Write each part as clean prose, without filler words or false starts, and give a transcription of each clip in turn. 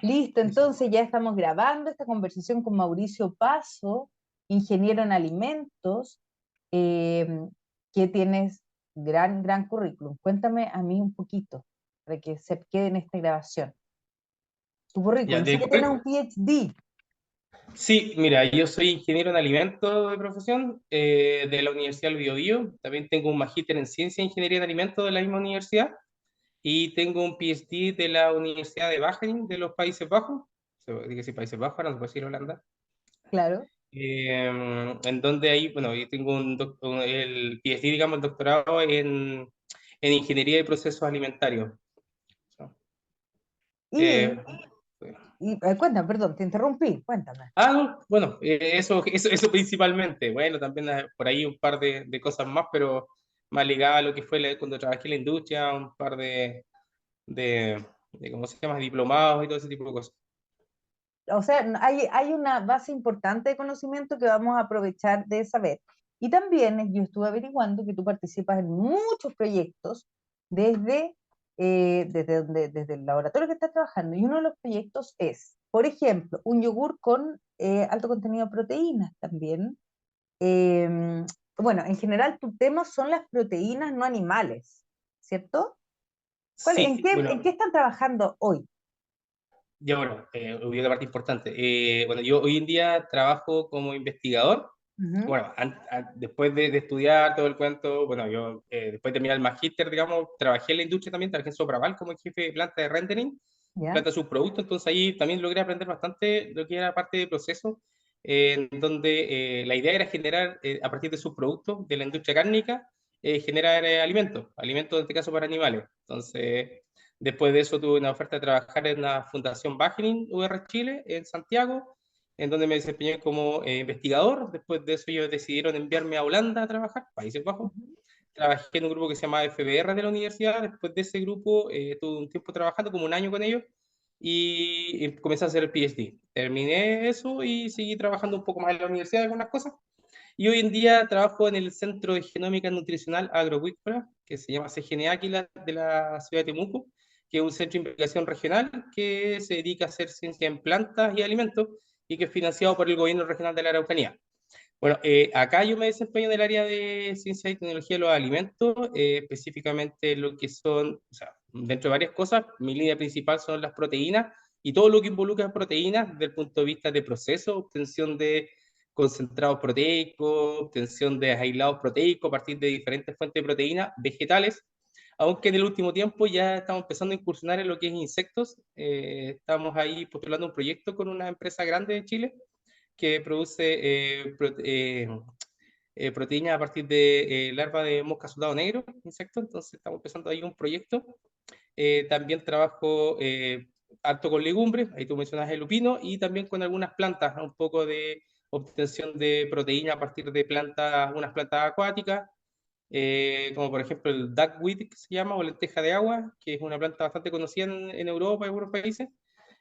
Listo, Eso. entonces ya estamos grabando esta conversación con Mauricio Paso, ingeniero en alimentos, eh, que tienes gran currículum. Cuéntame a mí un poquito, para que se quede en esta grabación. Tu Ya, currículum, sé que tienes un PhD. sí, mira, yo soy ingeniero en alimentos de profesión de la Universidad del Biobío. También tengo un magíster en ciencia e ingeniería en alimentos de la misma universidad. Y tengo un PhD de la Universidad de Wageningen de los Países Bajos. Se puede decir Países Bajos, ahora no se puede decir Holanda. Claro. En donde ahí, bueno, yo tengo el PhD, digamos, el doctorado en ingeniería de procesos alimentarios. Y, Eh, cuéntame, perdón, te interrumpí, cuéntame. no, bueno, eso principalmente. Bueno, también por ahí un par de cosas más, pero más ligada a lo que fue cuando trabajé en la industria, un par ¿cómo se llama? Diplomados y todo ese tipo de cosas. O sea, hay una base importante de conocimiento que vamos a aprovechar de saber. Y también yo estuve averiguando que tú participas en muchos proyectos desde, desde el laboratorio que estás trabajando. Y uno de los proyectos es, por ejemplo, un yogur con alto contenido de proteínas también. Eh, bueno, en general tu tema son las proteínas no animales, ¿cierto? Sí, En qué bueno, están trabajando hoy? ya bueno, olvidé una parte importante. Bueno, yo hoy en día trabajo como investigador. Ujú. Bueno, después de estudiar todo el cuento, bueno, yo después de terminar el magíster, digamos, trabajé en la industria también, trabajé en Sopraval como jefe de planta de rendering, ¿Ya? planta de subproductos, entonces ahí también logré aprender bastante lo que era parte de proceso, en donde la idea era generar, a partir de subproductos de la industria cárnica, generar alimentos en este caso para animales. Entonces, después de eso tuve una oferta de trabajar en la Fundación Wageningen UR Chile, en Santiago, en donde me desempeñé como investigador. Después de eso ellos decidieron enviarme a Holanda a trabajar, Países Bajos. Ujú. Trabajé en un grupo que se llama FBR de la universidad. Después de ese grupo tuve un tiempo trabajando, como un año con ellos, y comencé a hacer el PhD. Terminé eso y seguí trabajando un poco más en la universidad, algunas cosas. Y hoy en día trabajo en el Centro de Genómica Nutricional Agroacuícola, que se llama CGNA aquí de la ciudad de Temuco, que es un centro de investigación regional que se dedica a hacer ciencia en plantas y alimentos y que es financiado por el gobierno regional de la Araucanía. Bueno, acá yo me desempeño en el área de ciencia y tecnología de los alimentos, específicamente lo que son, o sea, dentro de varias cosas, mi línea principal son las proteínas y todo lo que involucra proteínas desde el punto de vista de proceso, obtención de concentrados proteicos, obtención de aislados proteicos a partir de diferentes fuentes de proteínas vegetales, aunque en el último tiempo ya estamos empezando a incursionar en lo que es insectos. Estamos ahí postulando un proyecto con una empresa grande de Chile que produce proteínas a partir de larva de mosca soldado negro, insecto. Entonces estamos empezando ahí un proyecto. También trabajo harto con legumbres, ahí tú mencionas el lupino, y también con algunas plantas, un poco de obtención de proteína a partir de plantas, unas plantas acuáticas, como por ejemplo el duckweed, que se llama, o lenteja de agua, que es una planta bastante conocida en Europa y algunos países,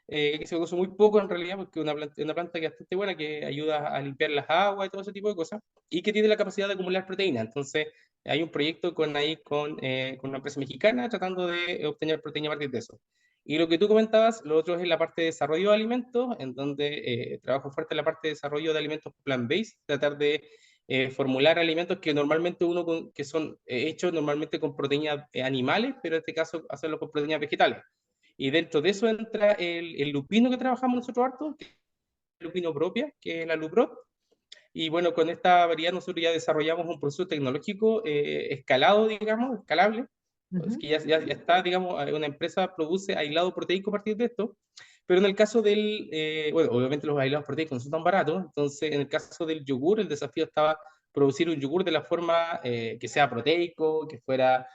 que se conoce muy poco en realidad, porque es una planta que es bastante buena, que ayuda a limpiar las aguas y todo ese tipo de cosas, y que tiene la capacidad de acumular proteína. Entonces, hay un proyecto con una empresa mexicana tratando de obtener proteína a partir de eso. Y lo que tú comentabas, lo otro es la parte de desarrollo de alimentos, en donde trabajo fuerte en la parte de desarrollo de alimentos plant-based, tratar de formular alimentos que normalmente que son hechos normalmente con proteínas animales, pero en este caso hacerlo con proteínas vegetales. Y dentro de eso entra el lupino que trabajamos nosotros harto, que es el lupino propia, que es la Luprot. Y bueno, con esta variedad nosotros ya desarrollamos un proceso tecnológico escalado, digamos, escalable. Es Ujú. que ya está, digamos, una empresa produce aislado proteico a partir de esto. Pero en el caso bueno, obviamente los aislados proteicos no son tan baratos. Entonces, en el caso del yogur, el desafío estaba producir un yogur de la forma que sea proteico, que fuera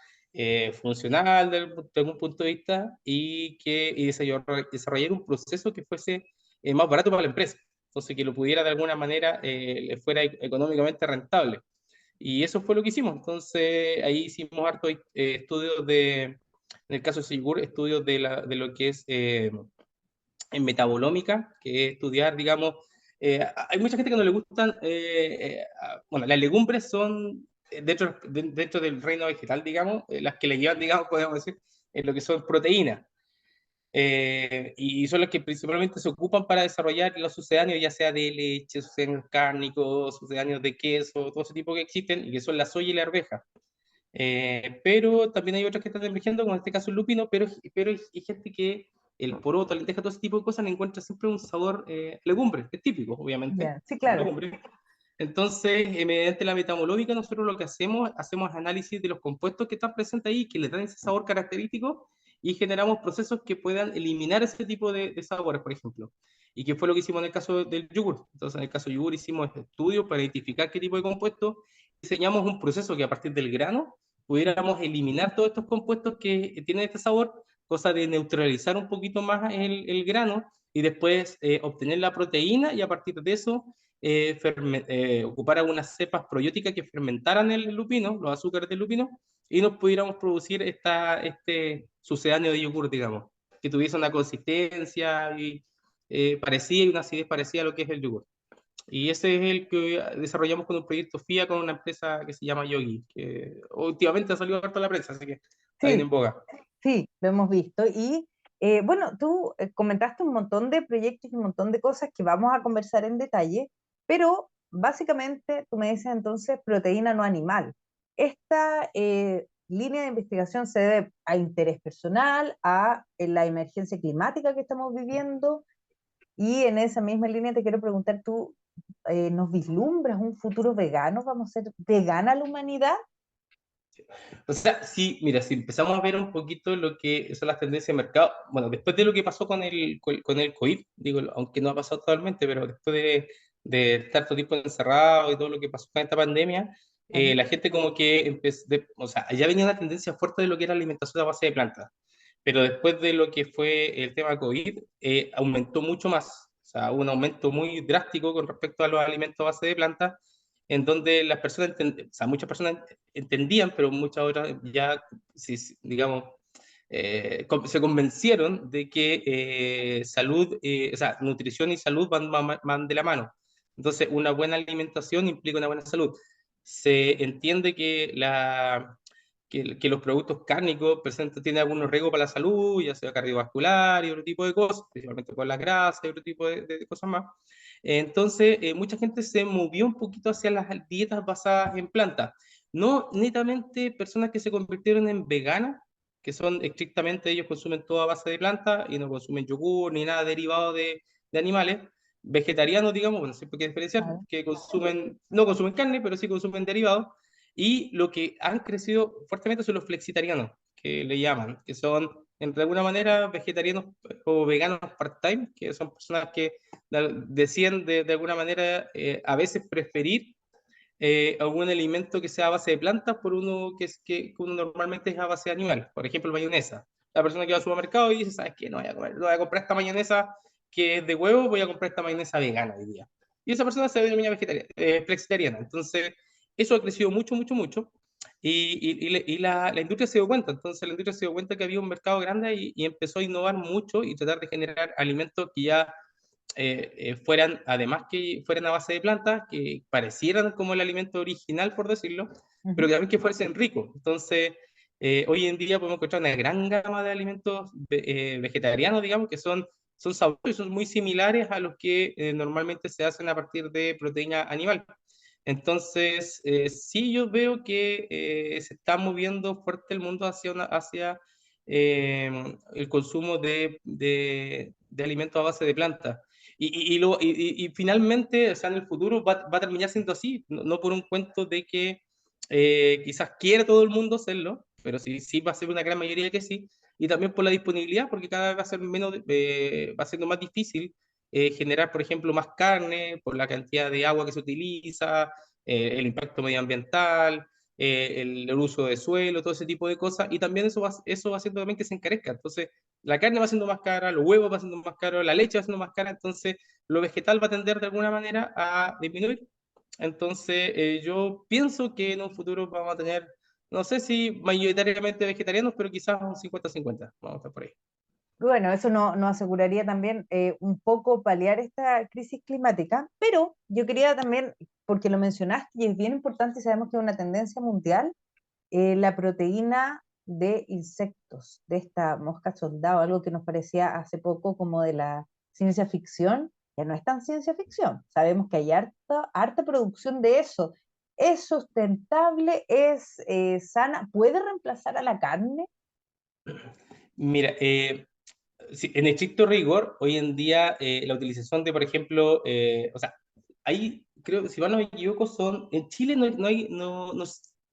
funcional desde algún punto de vista y desarrollar un proceso que fuese más barato para la empresa. Entonces, que lo pudiera de alguna manera, le fuera económicamente rentable. Y eso fue lo que hicimos. Entonces, ahí hicimos harto estudios en el caso de Sigur, estudios de lo que es en metabolómica, que es estudiar, digamos, hay mucha gente que no le gustan, bueno, las legumbres son dentro del reino vegetal, digamos, las que le llevan, digamos, podemos decir, en lo que son proteínas. y son los que principalmente se ocupan para desarrollar los sucedáneos, ya sea de leche, sucedáneos cárnicos, sucedáneos de queso, todo ese tipo que existen, y que son la soya y la arveja. Pero también hay otras que están emergiendo, como en este caso el lupino, pero hay gente que el poroto, la lenteja, todo ese tipo de cosas le encuentra siempre un sabor legumbre, que es típico, obviamente, Ya, sí, una claro. legumbre. Entonces, mediante la metamológica, nosotros lo que hacemos análisis de los compuestos que están presentes ahí, que le dan ese sabor característico, y generamos procesos que puedan eliminar ese tipo de sabores, por ejemplo. Y que fue lo que hicimos en el caso del yogur. Entonces, en el caso del yogur hicimos estudios para identificar qué tipo de compuestos, diseñamos un proceso que a partir del grano pudiéramos eliminar todos estos compuestos que tienen este sabor, cosa de neutralizar un poquito más el grano y después obtener la proteína y a partir de eso ocupar algunas cepas probióticas que fermentaran el lupino, los azúcares del lupino, y nos pudiéramos producir este sucedáneo de yogur, digamos, que tuviese una consistencia parecida y una acidez parecida a lo que es el yogur. Y ese es el que desarrollamos con un proyecto FIA con una empresa que se llama Yogi, que últimamente ha salido harto a la prensa, así que está bien Sí, en boga. sí, lo hemos visto. Y bueno, tú comentaste un montón de proyectos y un montón de cosas que vamos a conversar en detalle, pero básicamente tú me dices entonces proteína no animal. Esta línea de investigación se debe a interés personal, a la emergencia climática que estamos viviendo, y en esa misma línea te quiero preguntar, ¿tú nos vislumbras un futuro vegano? ¿Vamos a ser vegana la humanidad? O sea, sí, mira, si empezamos a ver un poquito lo que son las tendencias de mercado, bueno, después de lo que pasó con el COVID, digo, aunque no ha pasado totalmente, pero después de estar todo el tiempo encerrado y todo lo que pasó con esta pandemia, Claro. la gente como que empezó, o sea, ya venía una tendencia fuerte de lo que era alimentación a base de plantas, pero después de lo que fue el tema COVID, aumentó mucho más, o sea, hubo un aumento muy drástico con respecto a los alimentos a base de plantas, en donde las personas, o sea, muchas personas entendían, pero muchas otras ya, digamos, se convencieron de que o sea, nutrición y salud van de la mano. Entonces, una buena alimentación implica una buena salud. Se entiende que los productos cárnicos tienen algunos riesgos para la salud, ya sea cardiovascular y otro tipo de cosas, principalmente por la grasa y otro tipo de cosas más. Entonces, mucha gente se movió un poquito hacia las dietas basadas en plantas. No netamente personas que se convirtieron en veganas, que son estrictamente, ellos consumen toda base de plantas y no consumen yogur ni nada derivado de animales. Vegetarianos, digamos, bueno, siempre hay que diferenciar, Claro. que no consumen carne, pero sí consumen derivados. Y lo que han crecido fuertemente son los flexitarianos, que le llaman, que son, de alguna manera, vegetarianos o veganos part-time, que son personas que deciden de alguna manera a veces preferir algún alimento que sea a base de plantas por uno que uno normalmente es a base de animal. Por ejemplo, mayonesa. La persona que va al supermercado y dice, ¿sabes qué? No voy a comer, no voy a comprar esta mayonesa que es de huevo, voy a comprar esta mayonesa vegana hoy día. Y esa persona se denomina flexitariana. Entonces, eso ha crecido mucho, mucho, mucho. La industria se dio cuenta, entonces la industria se dio cuenta que había un mercado grande y empezó a innovar mucho y tratar de generar alimentos que ya fueran, además que fueran a base de plantas, que parecieran como el alimento original, por decirlo, pero Ujú. que también que fuesen ricos. Entonces, hoy en día podemos encontrar una gran gama de alimentos vegetarianos, digamos, que son sabrosos y son muy similares a los que normalmente se hacen a partir de proteína animal. Entonces, sí, yo veo que se está moviendo fuerte el mundo hacia el consumo de alimentos a base de plantas. Y finalmente, o sea, en el futuro va a terminar siendo así, no por un cuento de que quizás quiera todo el mundo hacerlo, pero sí va a ser una gran mayoría que sí, y también por la disponibilidad, porque cada vez va a ser va siendo más difícil generar, por ejemplo, más carne, por la cantidad de agua que se utiliza, el impacto medioambiental, el uso de suelo, todo ese tipo de cosas, y también eso va haciendo también que se encarezca. Entonces, la carne va siendo más cara, los huevos va siendo más caro, la leche va siendo más cara, entonces lo vegetal va a tender de alguna manera a disminuir. Entonces, yo pienso que en un futuro vamos a tener, no sé si mayoritariamente vegetarianos, pero quizás un 50-50. Vamos a estar por ahí. Bueno, eso no aseguraría también un poco paliar esta crisis climática, pero yo quería también, porque lo mencionaste y es bien importante y sabemos que es una tendencia mundial, la proteína de insectos, de esta mosca soldado, algo que nos parecía hace poco como de la ciencia ficción, ya no es tan ciencia ficción. Sabemos que hay harta producción de eso. ¿Es sustentable? ¿Es sana? ¿Puede reemplazar a la carne? Mira, sí, en estricto rigor, hoy en día la utilización de, por ejemplo, o sea, ahí creo que si mal no me equivoco, en Chile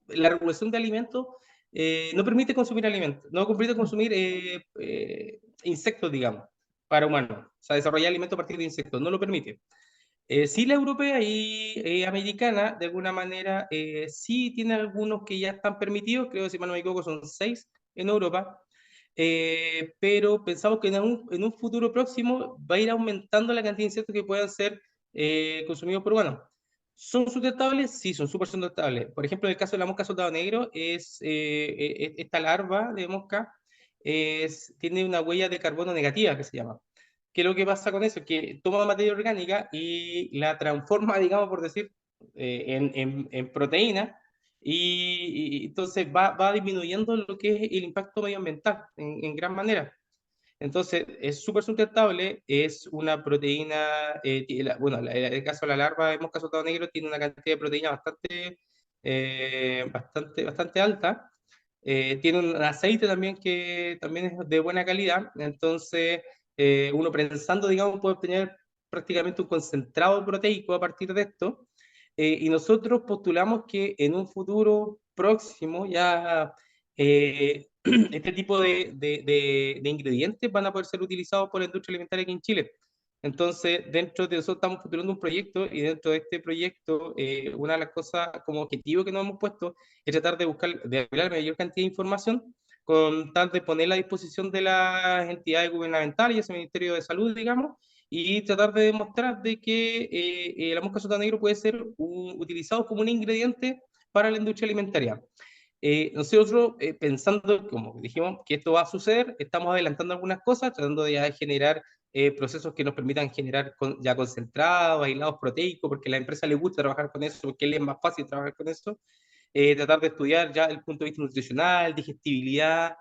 la regulación de alimentos no permite consumir alimentos, no permite consumir insectos, digamos, para humanos, o sea, desarrollar alimentos a partir de insectos, no lo permite. Sí, la europea y americana, de alguna manera, sí tiene algunos que ya están permitidos, creo que si mal no me equivoco son 6 en Europa, pero pensamos que en un futuro próximo va a ir aumentando la cantidad de insectos que puedan ser consumidos por humanos. ¿Son sustentables? Sí, son súper sustentables. Por ejemplo, en el caso de la mosca soldado negro, esta larva de mosca tiene una huella de carbono negativa que se llama. ¿Qué es lo que pasa con eso? Que toma materia orgánica y la transforma, digamos, por decir, en proteína, y entonces va disminuyendo lo que es el impacto medioambiental en gran manera. Entonces, es súper sustentable, es una proteína, bueno, en el caso de la larva de mosca soldado negro tiene una cantidad de proteína bastante alta. Tiene un aceite también que también es de buena calidad, entonces uno pensando, digamos, puede obtener prácticamente un concentrado proteico a partir de esto, y nosotros postulamos que en un futuro próximo ya este tipo de ingredientes van a poder ser utilizados por la industria alimentaria aquí en Chile. Entonces, dentro de eso estamos postulando un proyecto, y dentro de este proyecto, una de las cosas como objetivo que nos hemos puesto es tratar de buscar, de hablar la mayor cantidad de información, con tal de ponerla a disposición de las entidades gubernamentales y ese Ministerio de Salud, digamos, y tratar de demostrar de que la mosca sota negro puede ser utilizado como un ingrediente para la industria alimentaria. Nosotros, pensando, como dijimos, que esto va a suceder, estamos adelantando algunas cosas, tratando de ya generar procesos que nos permitan generar ya concentrados, aislados proteicos, porque a la empresa le gusta trabajar con eso, porque le es más fácil trabajar con eso. Tratar de estudiar ya el punto de vista nutricional, digestibilidad,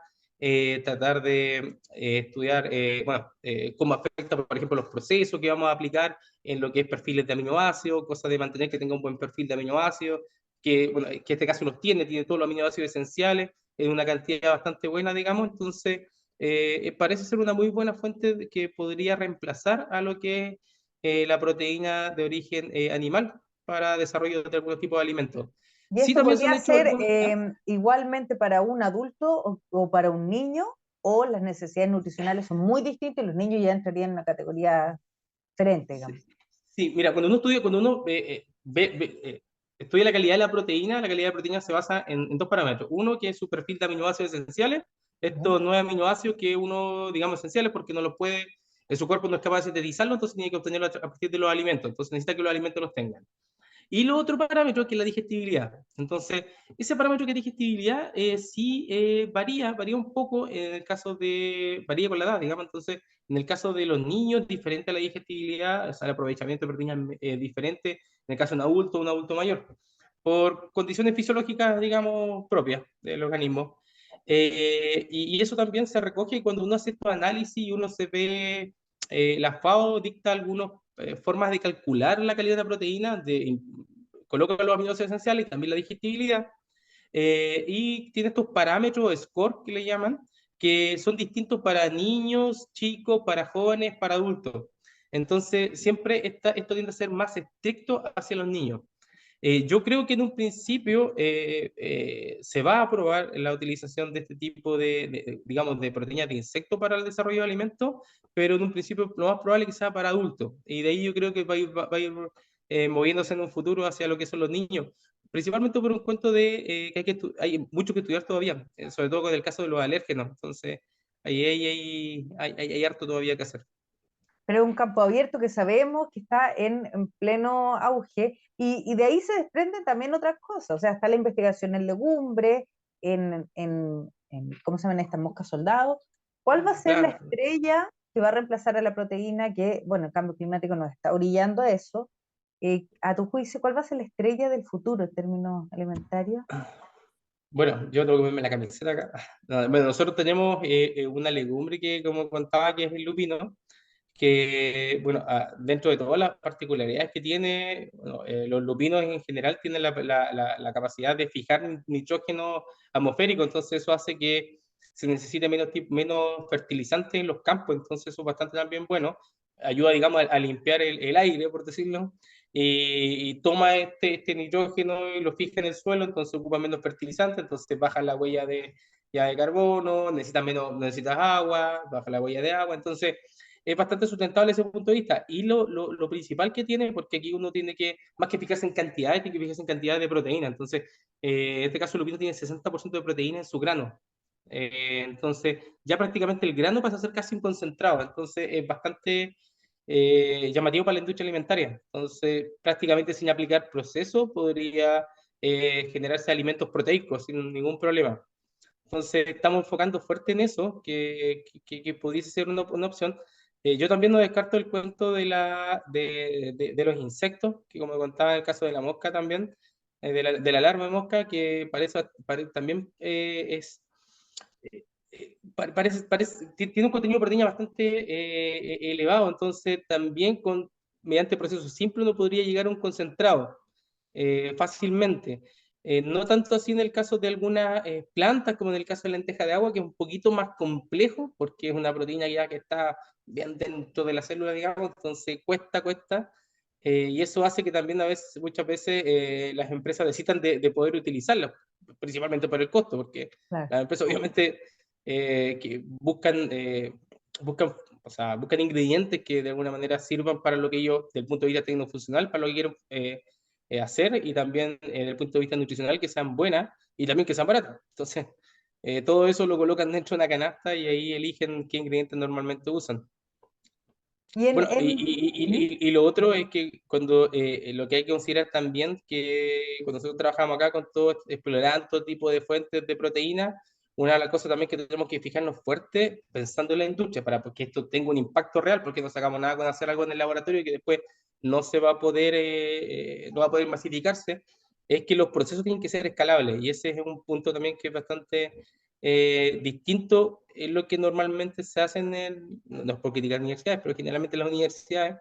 tratar de estudiar, bueno, cómo afecta, por ejemplo, los procesos que vamos a aplicar en lo que es perfiles de aminoácidos, cosas de mantener que tenga un buen perfil de aminoácidos, que, bueno, que este caso los tiene todos los aminoácidos esenciales en una cantidad bastante buena, digamos, entonces parece ser una muy buena fuente que podría reemplazar a lo que es la proteína de origen animal para desarrollo de algún tipo de alimentos. Y Sí, esto también se han podría hecho ser algunos. ¿Ah? igualmente para un adulto o para un niño, o las necesidades nutricionales son muy distintas y los niños ya entrarían en una categoría diferente, Sí, digamos. sí, mira, cuando uno estudia la calidad de la proteína se basa en dos parámetros. Uno, que es su perfil de aminoácidos esenciales, ¿Ya? estos 9 aminoácidos que uno, digamos, esenciales porque no los puede, su cuerpo no es capaz de sintetizarlo, entonces tiene que obtenerlo a partir de los alimentos, entonces necesita que los alimentos los tengan. Y lo otro parámetro que es la digestibilidad. Entonces, ese parámetro que es digestibilidad sí varía un poco en el caso varía con la edad, digamos. Entonces, en el caso de los niños, diferente a la digestibilidad, o sea, el aprovechamiento de proteínas es diferente en el caso de un adulto mayor, por condiciones fisiológicas, digamos, propias del organismo. Y eso también se recoge cuando uno hace estos análisis y uno se ve, la FAO dicta algunas formas de calcular la calidad de la proteína, coloca los aminoácidos esenciales y también la digestibilidad, y tiene estos parámetros, score que le llaman, que son distintos para niños, chicos, para jóvenes, para adultos. Entonces, siempre esto tiende a ser más estricto hacia los niños. Yo creo que en un principio se va a aprobar la utilización de este tipo digamos, de proteínas de insecto para el desarrollo de alimentos, pero en un principio lo más probable es que sea para adultos. Y de ahí yo creo que va a ir moviéndose en un futuro hacia lo que son los niños, principalmente por un cuento de que hay mucho que estudiar todavía, sobre todo con el caso de los alérgenos. Entonces, hay harto todavía que hacer. Pero es un campo abierto que sabemos que está en pleno auge y de ahí se desprenden también otras cosas. O sea, está la investigación en legumbres, ¿cómo se llaman estas moscas soldados? ¿Cuál va a ser la Claro. estrella que va a reemplazar a la proteína que, bueno, el cambio climático nos está orillando a eso? A tu juicio, ¿cuál va a ser la estrella del futuro en términos alimentarios? Bueno, yo tengo que ponerme la camiseta acá. No, bueno, nosotros tenemos una legumbre que, como contaba, que es el lupino, que, bueno, dentro de todas las particularidades que tiene, bueno, los lupinos en general tienen la capacidad de fijar nitrógeno atmosférico, entonces eso hace que se necesite menos fertilizante en los campos, entonces eso es bastante también bueno, ayuda, digamos, a limpiar el aire, por decirlo, y toma este nitrógeno y lo fija en el suelo, entonces ocupa menos fertilizante, entonces baja la huella ya de carbono, necesitas agua, baja la huella de agua, entonces es bastante sustentable desde ese punto de vista. Y lo principal que tiene, porque aquí uno tiene que, más que fijarse en cantidades, tiene que fijarse en cantidades de proteína. Entonces, en este caso, el lupino tiene 60% de proteína en su grano. Entonces, ya prácticamente el grano pasa a ser casi un concentrado. Entonces, es bastante llamativo para la industria alimentaria. Entonces, prácticamente sin aplicar proceso, podría generarse alimentos proteicos sin ningún problema. Entonces, estamos enfocando fuerte en eso, que pudiese ser una opción. Yo también no descarto el cuento de los insectos, que como contaba en el caso de la mosca también, de la larva de mosca, que también tiene un contenido de proteína bastante elevado, entonces también mediante procesos simples uno podría llegar a un concentrado fácilmente. No tanto así en el caso de algunas plantas como en el caso de la lenteja de agua, que es un poquito más complejo, porque es una proteína ya que está bien dentro de la célula, digamos, entonces cuesta, y eso hace que también muchas veces las empresas necesitan de poder utilizarla, principalmente por el costo, porque Claro. las empresas obviamente que buscan, o sea, buscan ingredientes que de alguna manera sirvan para lo que ellos, desde el punto de vista tecnofuncional, para lo que quieren hacer, y también desde el punto de vista nutricional, que sean buenas y también que sean baratas. Entonces, todo eso lo colocan dentro de una canasta y ahí eligen qué ingredientes normalmente usan. Y Bueno, ¿Mm? y lo otro es que cuando lo que hay que considerar también que cuando nosotros trabajamos acá con todo, explorando todo tipo de fuentes de proteína, una de las cosas también que tenemos que fijarnos fuerte pensando en la industria para que esto tenga un impacto real, porque no sacamos nada con hacer algo en el laboratorio y que después no se va a poder, no va a poder masificarse, es que los procesos tienen que ser escalables y ese es un punto también que es bastante distinto es lo que normalmente se hace no es por criticar universidades, pero generalmente en las universidades,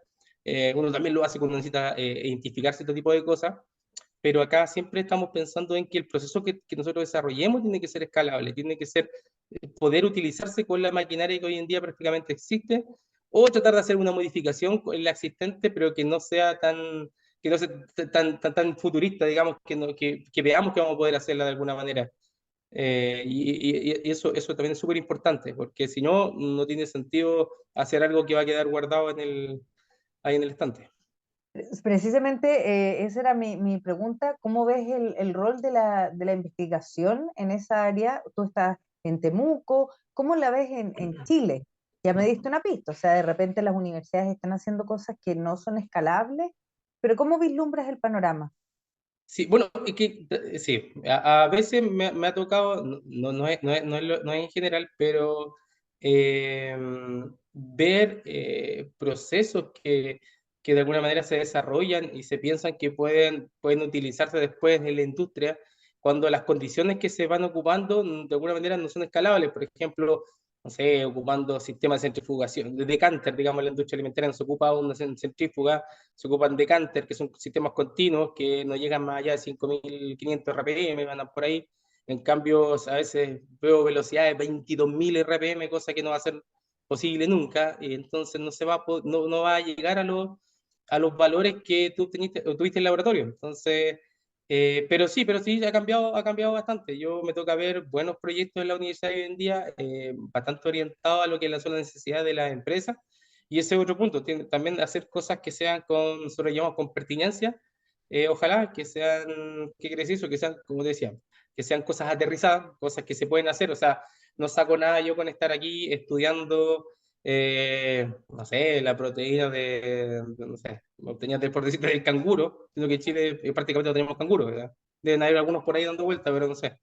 uno también lo hace cuando necesita identificar cierto tipo de cosas, pero acá siempre estamos pensando en que el proceso que nosotros desarrollemos tiene que ser escalable, tiene que ser poder utilizarse con la maquinaria que hoy en día prácticamente existe, o tratar de hacer una modificación con la existente, pero que no sea tan futurista, digamos, que veamos que vamos a poder hacerla de alguna manera. Y eso también es súper importante, porque si no, no tiene sentido hacer algo que va a quedar guardado ahí en el estante. Precisamente esa era mi pregunta. ¿Cómo ves el rol de la investigación en esa área? Tú estás en Temuco, ¿cómo la ves en Chile? Ya me diste una pista, o sea, de repente las universidades están haciendo cosas que no son escalables, pero ¿cómo vislumbras el panorama? Sí, bueno, es que sí, a veces me ha tocado, no es en general, pero eh, ver procesos que de alguna manera se desarrollan y se piensan que pueden utilizarse después en la industria, cuando las condiciones que se van ocupando de alguna manera no son escalables. Por ejemplo, no sé, ocupando sistemas de centrifugación, de decanter, digamos, la industria alimentaria no se ocupa una centrífuga, se ocupan decanter, que son sistemas continuos que no llegan más allá de 5.500 RPM, van por ahí. En cambio, a veces veo velocidades de 22.000 RPM, cosa que no va a ser posible nunca, y entonces no va a llegar a los valores que tú tuviste en el laboratorio. Entonces, pero sí, ha cambiado bastante. Yo me toca ver buenos proyectos en la universidad hoy en día, bastante orientados a lo que son las necesidades de las empresas. Y ese es otro punto, también hacer cosas que sean nosotros llamamos con pertinencia, ojalá que sean, ¿qué quiere decir eso? Que sean, como te decía, que sean cosas aterrizadas, cosas que se pueden hacer, o sea, no saco nada yo con estar aquí estudiando, no sé, la proteína no sé, obtenías por decirte del canguro, sino que en Chile prácticamente no tenemos canguro, ¿verdad? Deben haber algunos por ahí dando vuelta, pero no sé.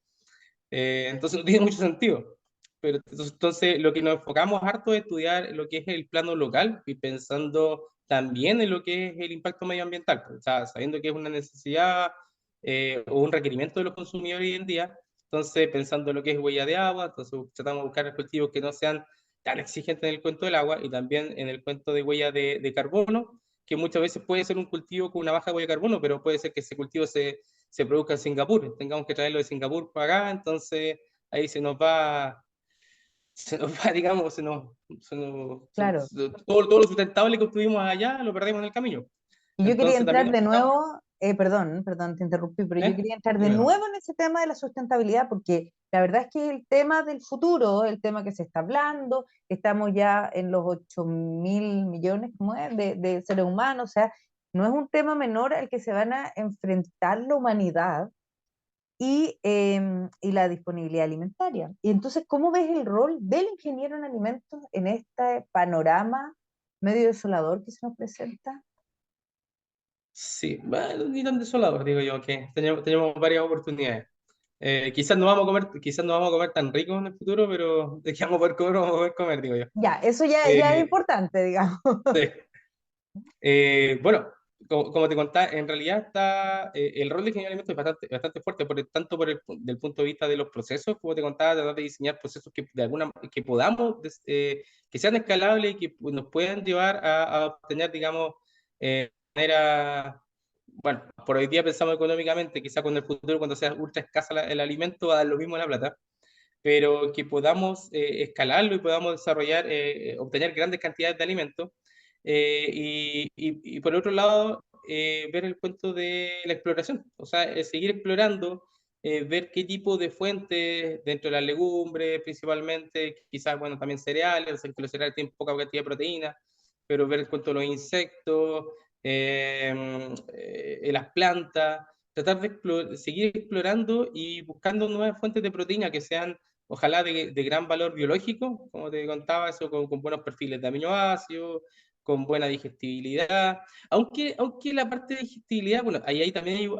Entonces no tiene mucho sentido. Pero entonces lo que nos enfocamos harto es estudiar lo que es el plano local y pensando también en lo que es el impacto medioambiental. O sea, sabiendo que es una necesidad o un requerimiento de los consumidores hoy en día, Entonces, pensando en lo que es huella de agua, entonces tratamos de buscar cultivos que no sean tan exigentes en el cuento del agua y también en el cuento de huella de carbono, que muchas veces puede ser un cultivo con una baja huella de carbono, pero puede ser que ese cultivo se produzca en Singapur, tengamos que traerlo de Singapur para acá, entonces ahí digamos, Claro. todo lo sustentable que obtuvimos allá lo perdemos en el camino. Y yo quería Entonces entrar también de estamos, nuevo, perdón, te interrumpí, pero yo ¿eh? quería entrar de Dime. nuevo en ese tema de la sustentabilidad, porque la verdad es que el tema del futuro, el tema que se está hablando, estamos ya en los 8.000 millones, ¿cómo es?, de seres humanos, o sea, no es un tema menor al que se van a enfrentar la humanidad y la disponibilidad alimentaria. Y entonces, ¿cómo ves el rol del ingeniero en alimentos en este panorama medio desolador que se nos presenta? Sí, bueno, ni tan desolador, digo yo, que tenemos varias oportunidades. Quizás no vamos a comer tan rico en el futuro, pero de que vamos a poder comer, vamos a poder comer, digo yo. Ya, eso ya es Eh, importante, digamos. sí. Bueno, como te contaba, en realidad el rol de ingeniero de alimentos es bastante fuerte, tanto del punto de vista de los procesos, como te contaba, tratar de diseñar procesos que podamos, que sean escalables y que nos puedan llevar a obtener, digamos, manera, bueno, por hoy día pensamos económicamente, quizá con el futuro, cuando sea ultra escasa el alimento, va a dar lo mismo la plata, pero que podamos escalarlo y podamos desarrollar, obtener grandes cantidades de alimentos. Y por otro lado, ver el cuento de la exploración, o sea, seguir explorando, ver qué tipo de fuentes dentro de las legumbres, principalmente, quizás, bueno, también cereales, aunque los cereales tienen poca cantidad de proteína, pero ver el cuento de los insectos, las plantas, tratar de seguir explorando y buscando nuevas fuentes de proteína que sean, ojalá, de gran valor biológico, como te contaba, eso con buenos perfiles de aminoácidos, con buena digestibilidad, aunque la parte de digestibilidad, bueno, ahí también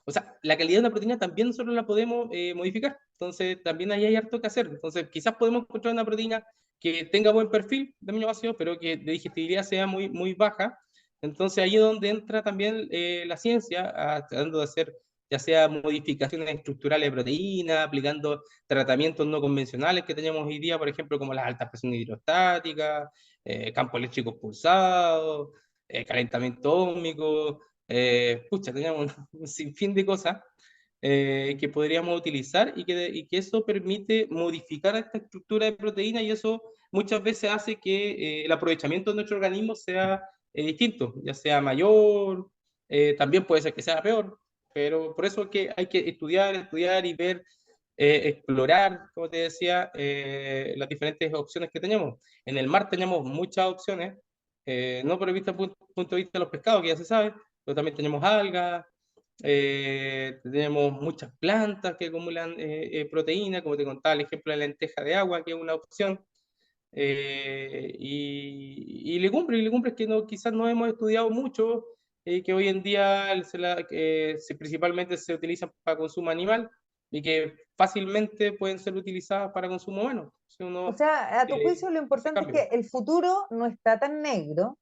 o sea, la calidad de una proteína también nosotros la podemos modificar, entonces también ahí hay harto que hacer, entonces quizás podemos encontrar una proteína que tenga buen perfil de aminoácidos, pero que de digestibilidad sea muy baja, entonces ahí es donde entra también la ciencia, tratando de hacer ya sea modificaciones estructurales de proteínas, aplicando tratamientos no convencionales que tenemos hoy día, por ejemplo, como las altas presiones hidrostáticas, campos eléctricos pulsados, calentamiento ósmico, pucha, teníamos un sinfín de cosas que podríamos utilizar y que eso permite modificar esta estructura de proteína y eso muchas veces hace que el aprovechamiento de nuestro organismo sea distinto, ya sea mayor, también puede ser que sea peor, pero por eso es que hay que estudiar y ver, explorar, como te decía, las diferentes opciones que tenemos. En el mar tenemos muchas opciones, no por el punto de vista de los pescados, que ya se sabe, pero también tenemos algas, tenemos muchas plantas que acumulan proteína, como te contaba el ejemplo de la lenteja de agua, que es una opción, y legumbres que quizás no hemos estudiado mucho, que hoy en día principalmente se utilizan para consumo animal y que fácilmente pueden ser utilizadas para consumo humano. Si O uno sea, a tu juicio lo hace importante es cambio. que el futuro no está tan negro,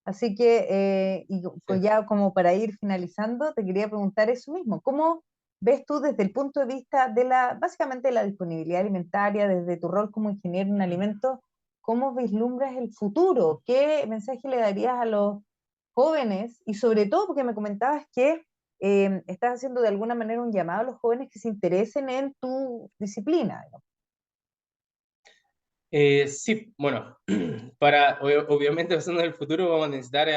así que, Sí. pues ya como para ir finalizando, te quería preguntar eso mismo. ¿Cómo ves tú desde el punto de vista básicamente de la disponibilidad alimentaria, desde tu rol como ingeniero en alimentos, cómo vislumbras el futuro? ¿Qué mensaje le darías a los jóvenes? Y sobre todo porque me comentabas que estás haciendo de alguna manera un llamado a los jóvenes que se interesen en tu disciplina, ¿no? Sí, bueno, obviamente pensando en el futuro vamos a necesitar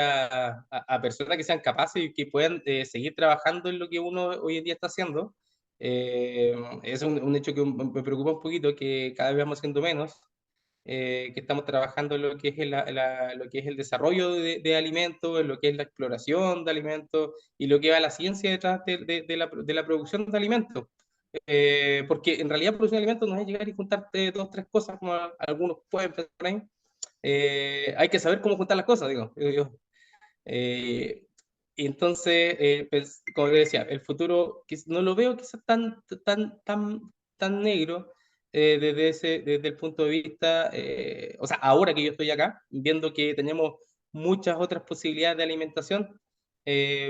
a personas que sean capaces y que puedan seguir trabajando en lo que uno hoy en día está haciendo. Es un hecho que me preocupa un poquito, que cada vez vamos siendo menos, que estamos trabajando en lo que es lo que es el desarrollo de alimentos, en lo que es la exploración de alimentos y lo que va la ciencia detrás de la producción de alimentos. Porque en realidad producción de alimentos no es llegar y juntarte dos, tres cosas como algunos pueden pensar ahí. Hay que saber cómo juntar las cosas, digo yo. Eh, y entonces, pues, como te decía, el futuro no lo veo quizás tan negro desde el punto de vista, o sea, ahora que yo estoy acá, viendo que tenemos muchas otras posibilidades de alimentación,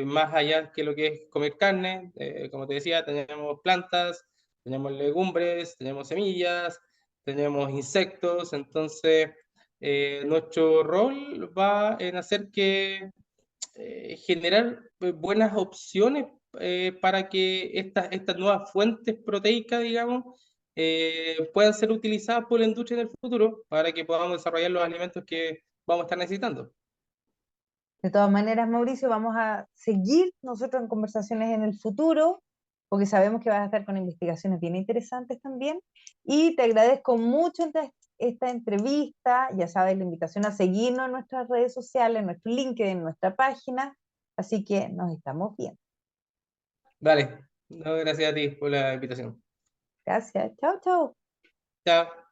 más allá que lo que es comer carne, como te decía, tenemos plantas, Tenemos legumbres, tenemos semillas, tenemos insectos, entonces nuestro rol va en hacer que generar buenas opciones para que estas nuevas fuentes proteicas, digamos, puedan ser utilizadas por la industria en el futuro para que podamos desarrollar los alimentos que vamos a estar necesitando. De todas maneras, Mauricio, vamos a seguir nosotros en conversaciones en el futuro, porque sabemos que vas a estar con investigaciones bien interesantes también. Y te agradezco mucho esta entrevista. Ya sabes, la invitación a seguirnos en nuestras redes sociales, en nuestro LinkedIn, en nuestra página. Así que nos estamos viendo. Vale, no, gracias a ti por la invitación. Gracias. Chao, chao. Chao.